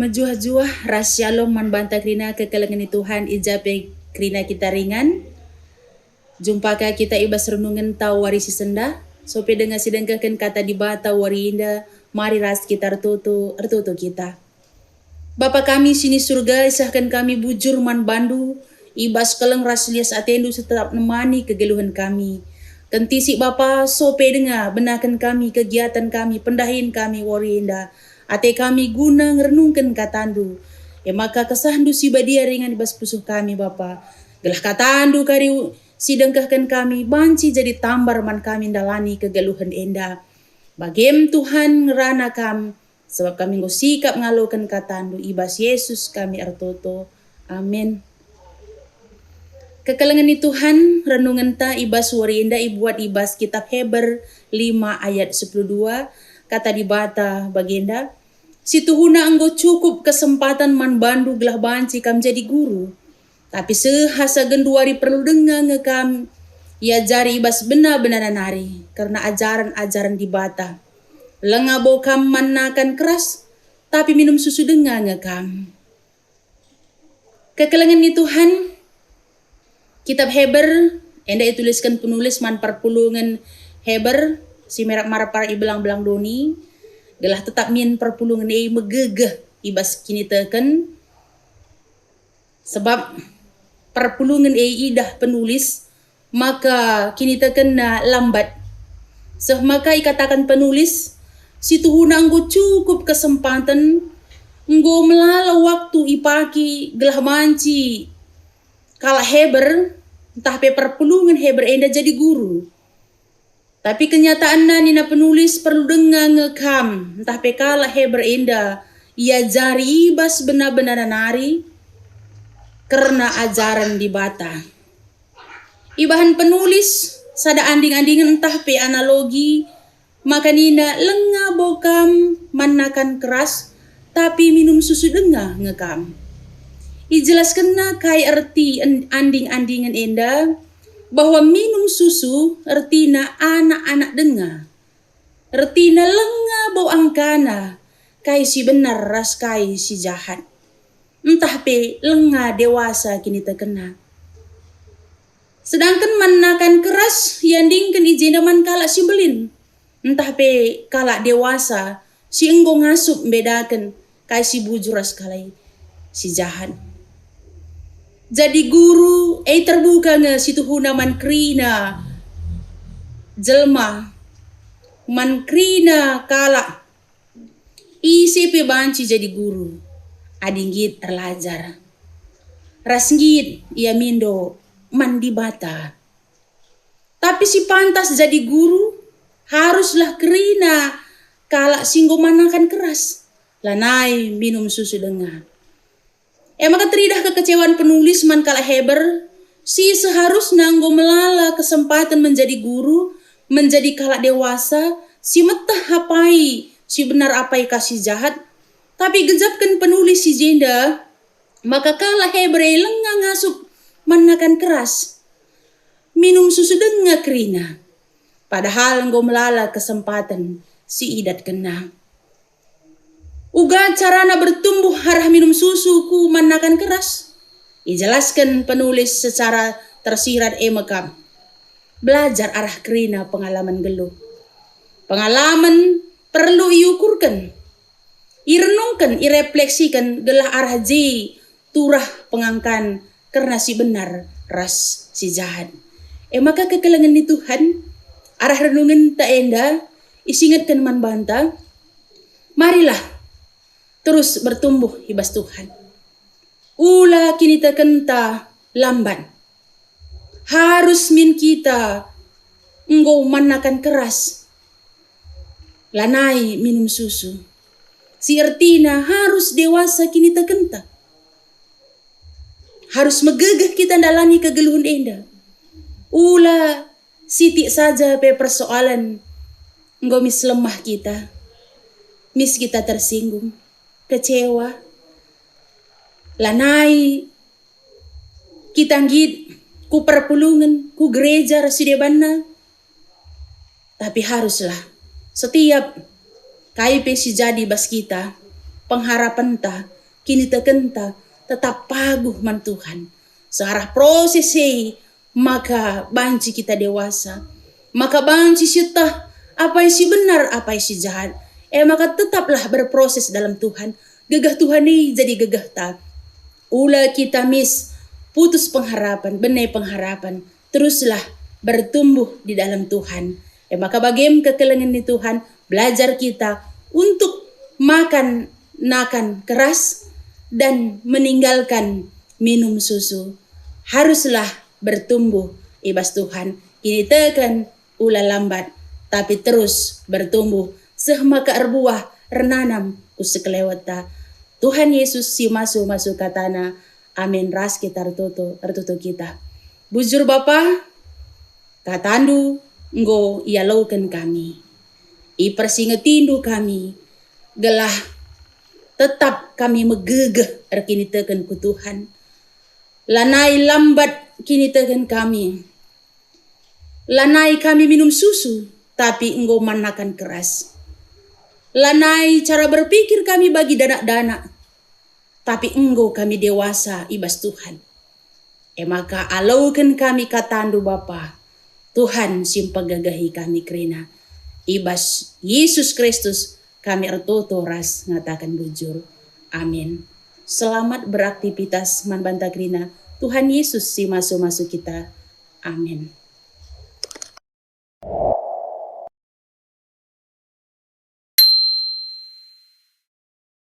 Majuah-juah ras shalom man banta krina kekelengan Tuhan ijape krina kita ringan. Jumpa ka kita ibas renungan tau wari si senda. Sope dengar sidengkakan kata di bata wari indah. Mari ras kita ertutu kita. Bapa kami sini surga isahkan kami bujur man bandu. Ibas keleng ras lias atendu setetap nemani kegeluhan kami. Kentisi Bapa sope dengar benakan kami kegiatan kami pendahin kami wari indah. Ate kami guna ngerenungkan katandu. Ya maka kesahandu si badia ringan ibas pusuh kami Bapa. Gelah katandu kari sidengkahkan kami banci jadi tambar man kami dalani kegeluhan enda. Bagem Tuhan ngerana kam sebab kami ngusikap ngalokan katandu ibas Yesus kami ertoto. Amin. Kekelengan ni Tuhan renungan ta ibas warinda ibuat ibas kitab Heber 5 ayat 12 kata di bata bagenda. Situhuna anggo cukup kesempatan man bandu gelah banci kam jadi guru. Tapi sehasa genduari perlu dengar ngekam ya jari ibas benar-benar nari karena ajaran-ajaran di bata. Lengabo kam manakan keras tapi minum susu dengar ngekam. Kekelengan ni Tuhan kitab Heber enda dituliskan penulis man perpulungan Heber si merak marapar ibelang-belang doni. Gelah tetap min perpulungan ei megegeh ibas kini teken. Sebab perpulungan ei idah penulis maka kini teken na lambat. Maka ikatakan penulis situhuna anggo cukup kesempatan anggo melala waktu ipaki gelah manci kala Heber entah pe perpulungan Heber enda jadi guru. Tapi kenyataannya nina penulis perlu dengar ngekam entah pekala Heber enda ia jari ibas benar-benar nari karena ajaran di bata. Ibahan penulis sada anding-andingan entah pe analogi maka nina lenga bokam manakan keras tapi minum susu dengar ngekam. Ijelaskan na kai arti anding-andingan enda bahwa minum susu artina anak-anak dengar. Artina lenga bau angkana kai si benar ras kai si jahat. Entah pe lenga dewasa kini terkena. Sedangkan manakan keras yandingkan ijena man kalak si belin. Entah pe kalak dewasa si enggo ngasup bedakan kai si bujur ras kalai si jahat. Jadi guru terbuka nga situhuna man krina jelma man krina kala isi pe banci jadi guru adinggit erlajar rasnggit ia mindo man di bata. Tapi si pantas jadi guru haruslah krina kala singgo manakan keras lanai minum susu dengar. Maka teridah kekecewaan penulis man kala Heber si seharusnya anggo melala kesempatan menjadi guru menjadi kala dewasa si metah hapai si benar apai kasih jahat tapi gejapkan penulis si jenda maka kala Heber lenga ngasup manakan keras minum susu dengar krina padahal anggo melala kesempatan si idat kena. Uga carana bertumbuh harah minum susu ku manakan keras. Ijelaskan penulis secara tersirat emekam. Belajar arah krina pengalaman geluh. Pengalaman perlu iukurkan. Irenungkan, irefleksikan gelah arah ji turah pengangkan karena si benar ras si jahat. Maka kekelengan di Tuhan arah renungan tak enda isingatkan man banta. Marilah terus bertumbuh ibas Tuhan. Ula kini terkenta lamban. Harus min kita engkau manakan keras. Lanai minum susu. Si artina harus dewasa kini terkenta. Harus megegeh kita dalani kegeluhan enda. Ula sitik saja pe persoalan engkau mis lemah kita. Mis kita tersinggung. Kecewa, lanai, kita ngit, ku perpulungan, ku gereja rasidebanna. Tapi haruslah setiap KIP si jadi bas kita pengharapan ta, kini tekenta tetap paguh man Tuhan. Searah proses maka banci kita dewasa. Maka banci syitah apa yang si benar, apa yang si jahat. Maka tetaplah berproses dalam Tuhan. Gegah Tuhan ini jadi gegah ta. Ula kita putus pengharapan, benai pengharapan. Teruslah bertumbuh di dalam Tuhan. Maka bagaimana kekelengan di Tuhan, belajar kita untuk makan keras dan meninggalkan minum susu. Haruslah bertumbuh ibas Tuhan. Kini tekan ula lambat, tapi terus bertumbuh. Sehmaka erbuah renanam kusekelewata. Tuhan Yesus si masuk katana. Amin. Ras kita tertutup kita. Bujur Bapa, katandu nggo ia laukan kami. Ipersingetindu kami. Gelah tetap kami megegeh kini teken ku Tuhan. Lanai lambat kini teken kami. Lanai kami minum susu, tapi engkau manakan keras. Lanai cara berpikir kami bagi dana-dana, tapi engkau kami dewasa ibas Tuhan. Maka alaukan kami katandu Bapa. Tuhan simpagagahi kami kerina. Ibas Yesus Kristus kami ertoto ras ngatakan bujur. Amin. Selamat beraktivitas man banta kerina. Tuhan Yesus si masuk kita. Amin.